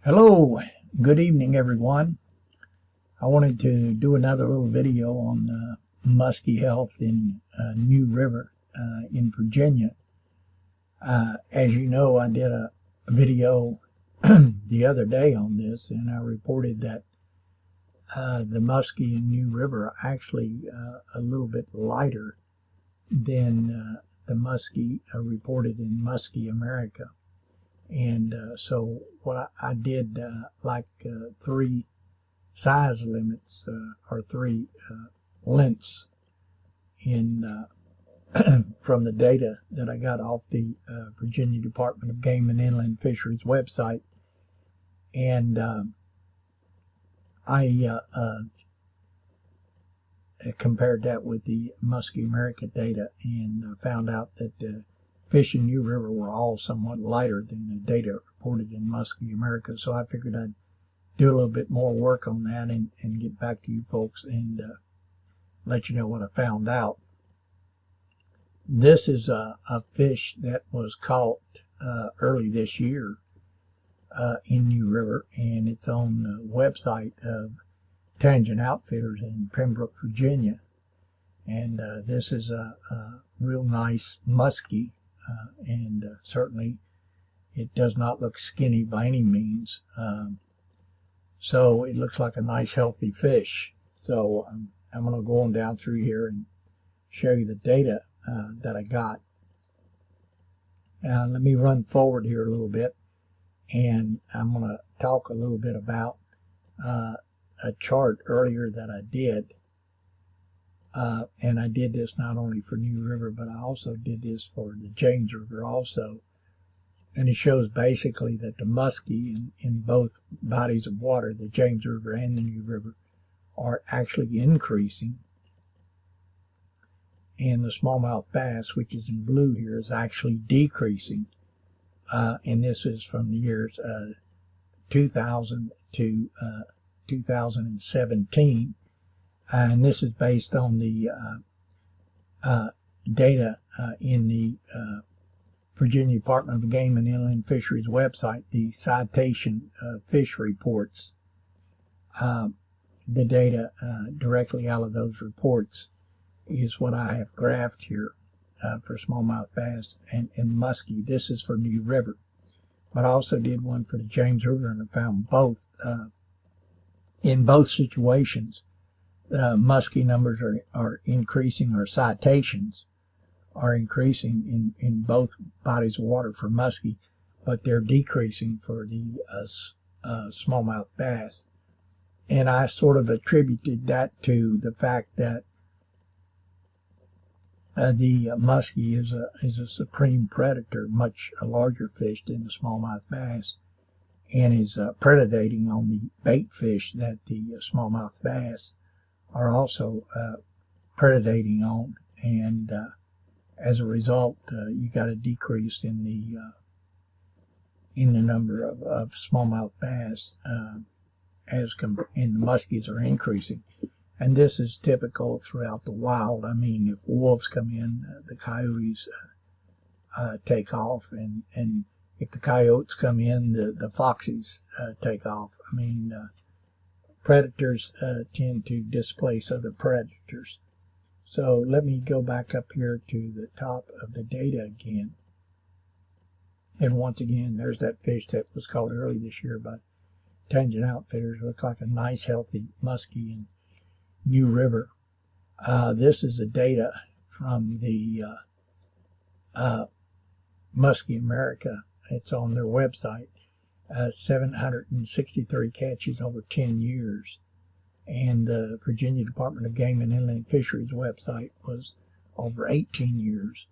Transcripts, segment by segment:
Hello, good evening everyone. I wanted to do another little video on musky health in New River in Virginia. As you know, I did a video the other day on this, and I reported that the musky in New River are actually a little bit lighter than the musky reported in Musky, America. And so what I did, three size limits or three lengths in from the data that I got off the Virginia Department of Game and Inland Fisheries website. And I compared that with the Musky America data and found out that the fish in New River were all somewhat lighter than the data reported in Musky America. So I figured I'd do a little bit more work on that and get back to you folks and let you know what I found out. This is a fish that was caught early this year in New River, and it's on the website of Tangent Outfitters in Pembroke, Virginia. And this is a real nice musky, and certainly it does not look skinny by any means. So it looks like a nice healthy fish. So I'm going to go on down through here and show you the data that I got. Let me run forward here a little bit, and I'm going to talk a little bit about a chart earlier that I did. And I did this not only for New River, but I also did this for the James River also. And it shows basically that the musky in both bodies of water, the James River and the New River, are actually increasing. And the smallmouth bass, which is in blue here, is actually decreasing. And this is from the years 2000 to 2017. And this is based on the data in the Virginia Department of Game and Inland Fisheries website, the citation fish reports. The data directly out of those reports is what I have graphed here for smallmouth bass and musky. This is for New River. But I also did one for the James River, and I found both. In both situations, musky numbers are increasing, or citations are increasing in both bodies of water for musky, but they're decreasing for the smallmouth bass. And I sort of attributed that to the fact that the musky is a supreme predator, much a larger fish than the smallmouth bass, and is predating on the bait fish that the smallmouth bass are also predating on. And as a result, you got a decrease in the number of smallmouth bass and the muskies are increasing. And this is typical throughout the wild. I mean, if wolves come in, the coyotes take off, and if the coyotes come in, the foxes take off. I mean, predators tend to displace other predators. So let me go back up here to the top of the data again. And once again, there's that fish that was caught early this year by Tangent Outfitters. Looks like a nice, healthy musky in New River. This is the data from the Musky America. It's on their website. 763 catches over 10 years. And the Virginia Department of Game and Inland Fisheries website was over 18 years.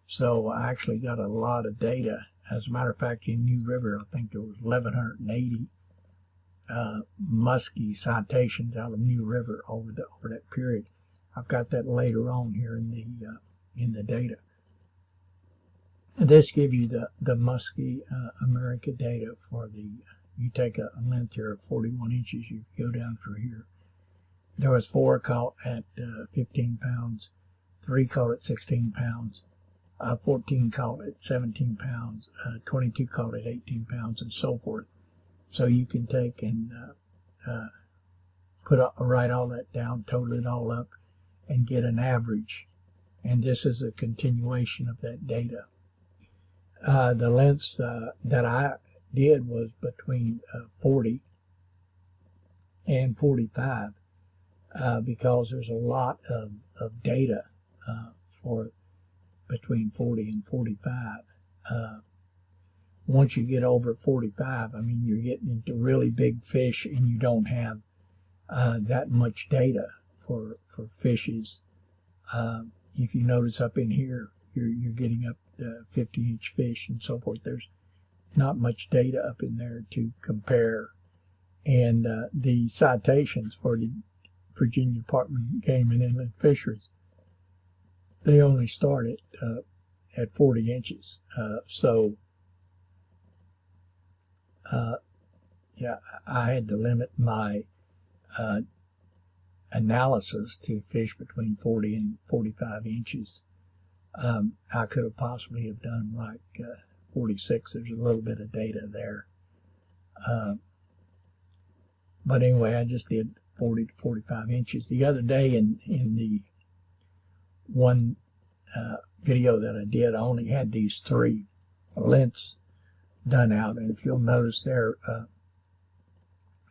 So I actually got a lot of data. As a matter of fact, in New River, I think there was 1,180 musky citations out of New River over that period. I've got that later on here in the data. This gives you the Musky America data for you take a length here of 41 inches, you go down through here. There was 4 caught at 15 pounds, 3 caught at 16 pounds, 14 caught at 17 pounds, 22 caught at 18 pounds, and so forth. So you can take and write all that down, total it all up, and get an average. And this is a continuation of that data. The lengths that I did was between 40 and 45 because there's a lot of data for between 40 and 45. Once you get over 45, I mean, you're getting into really big fish, and you don't have that much data for fishes. If you notice up in here, you're getting up to 50-inch fish and so forth. There's not much data up in there to compare. And the citations for the Virginia Department of Game and Inland Fisheries, they only start at 40 inches. Yeah, I had to limit my analysis to fish between 40 and 45 inches. I could have possibly have done like 46. There's a little bit of data there. But anyway, I just did 40 to 45 inches. The other day in the one video that I did, I only had these 3 lengths done out. And if you'll notice there,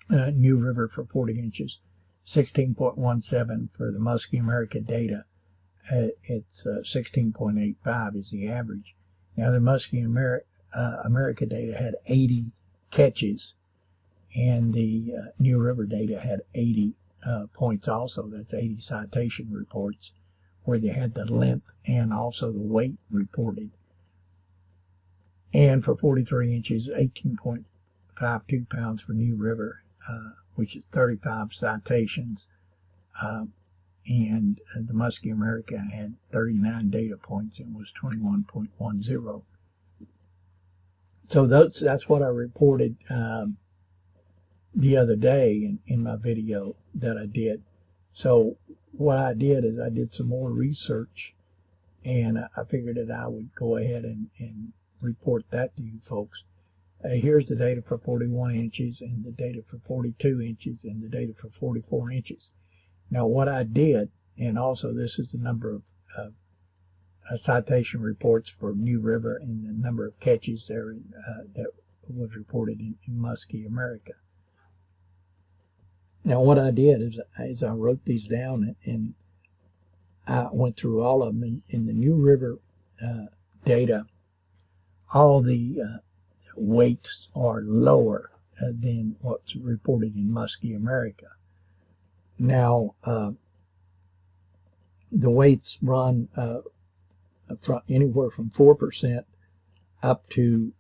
New River for 40 inches, 16.17 for the Musky America data. It's 16.85 is the average. Now the Musky America data had 80 catches, and the New River data had 80 points also. That's 80 citation reports, where they had the length and also the weight reported. And for 43 inches, 18.52 pounds for New River, which is 35 citations. And the Musky America had 39 data points and was 21.10. So that's what I reported the other day in my video that I did. So what I did is I did some more research, and I figured that I would go ahead and report that to you folks. Here's the data for 41 inches, and the data for 42 inches, and the data for 44 inches. Now what I did, and also this is the number of citation reports for New River and the number of catches there that was reported in Musky America. Now what I did is I wrote these down, and I went through all of them. In the New River data, all the weights are lower than what's reported in Musky America. Now, the weights run from anywhere from 4% up to,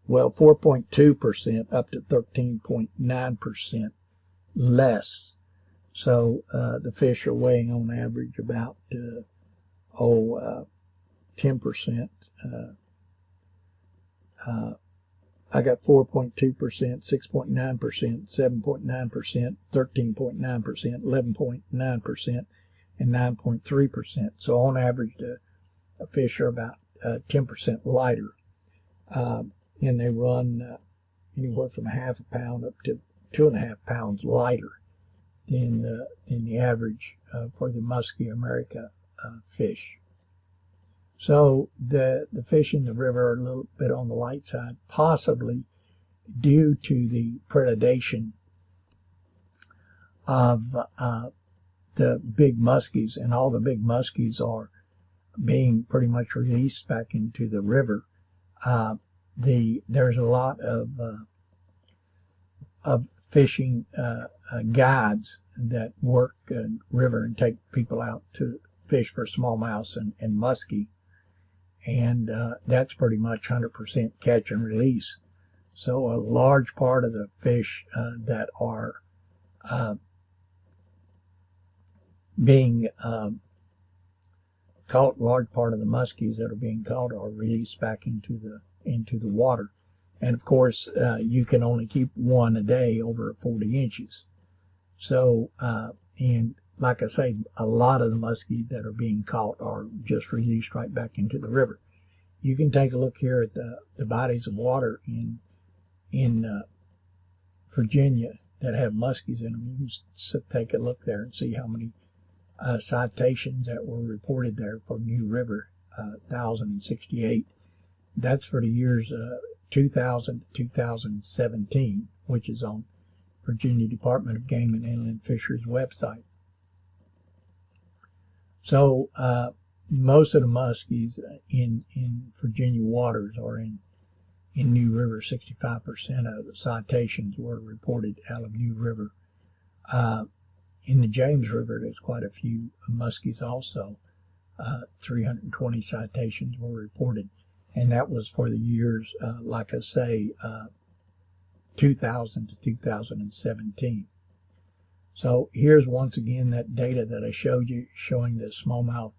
4.2% up to 13.9% less. So the fish are weighing on average about 10%. I got 4.2%, 6.9%, 7.9%, 13.9%, 11.9%, and 9.3%. So on average, the fish are about 10% lighter, and they run anywhere from ½ pound up to 2.5 pounds lighter than the average for the Musky America fish. So the fish in the river are a little bit on the light side, possibly due to the predation of the big muskies, and all the big muskies are being pretty much released back into the river. There's a lot of fishing guides that work river and take people out to fish for smallmouth and muskie. And that's pretty much 100% catch and release. So a large part of the fish that are being caught, large part of the muskies that are being caught are released back into the water. And of course, you can only keep one a day over 40 inches. So, and like I say, a lot of the muskies that are being caught are just released right back into the river. You can take a look here at the bodies of water in Virginia that have muskies in them. You can take a look there and see how many citations that were reported there for New River, 1,068. That's for the years 2000 to 2017, which is on Virginia Department of Game and Inland Fisheries website. So most of the muskies in Virginia waters are in New River. 65% of the citations were reported out of New River. In the James River, there's quite a few muskies also. 320 citations were reported, and that was for the years, like I say, 2000 to 2017. So here's once again that data that I showed you, showing the smallmouth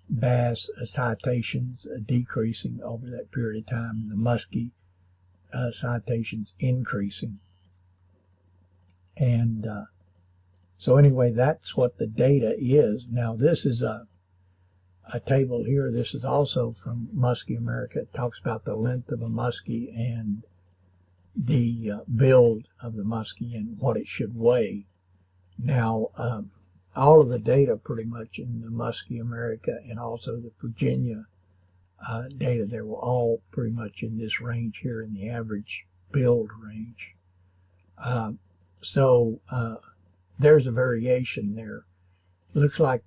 bass citations decreasing over that period of time, and the muskie citations increasing. And so anyway, that's what the data is. Now this is a table here. This is also from Musky America. It talks about the length of a muskie and the build of the muskie and what it should weigh. Now, all of the data pretty much in the Musky America and also the Virginia data, they were all pretty much in this range here, in the average build range. So there's a variation there. Looks like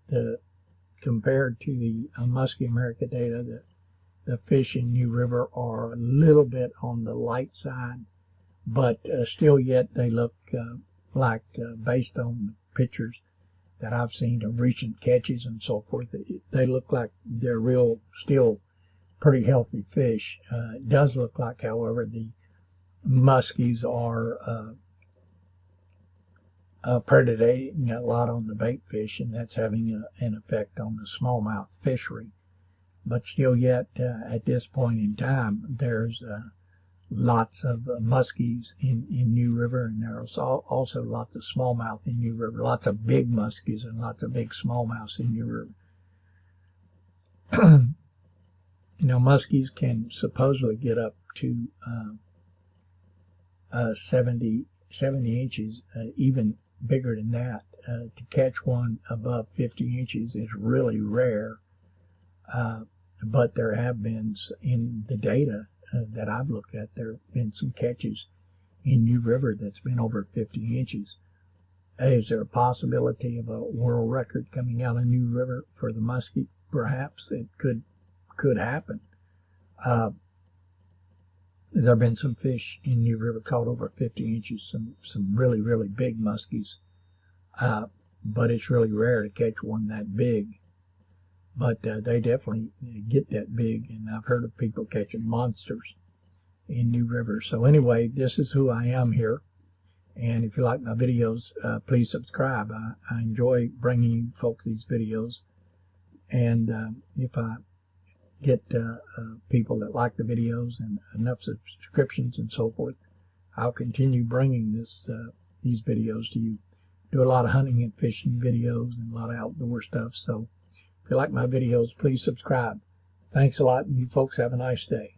compared to the Musky America data, the fish in New River are a little bit on the light side, but still yet they look like, based on the pictures that I've seen of recent catches and so forth, they look like they're still pretty healthy fish. It does look like, however, the muskies are predating a lot on the bait fish, and that's having an effect on the smallmouth fishery. But still yet, at this point in time, there's lots of muskies in New River, and there's also lots of smallmouth in New River, lots of big muskies and lots of big smallmouths in New River. Muskies can supposedly get up to 70 inches, even bigger than that. To catch one above 50 inches is really rare, but there have been, in the data that I've looked at, there have been some catches in New River that's been over 50 inches. Is there a possibility of a world record coming out of New River for the muskie? Perhaps it could happen. There have been some fish in New River caught over 50 inches, some really, really big muskies. But it's really rare to catch one that big. But they definitely get that big, and I've heard of people catching monsters in New River. So anyway, this is who I am here. And if you like my videos, please subscribe. I enjoy bringing you folks these videos. And if I get people that like the videos and enough subscriptions and so forth, I'll continue bringing these videos to you. Do a lot of hunting and fishing videos and a lot of outdoor stuff. So if you like my videos, please subscribe. Thanks a lot, and you folks have a nice day.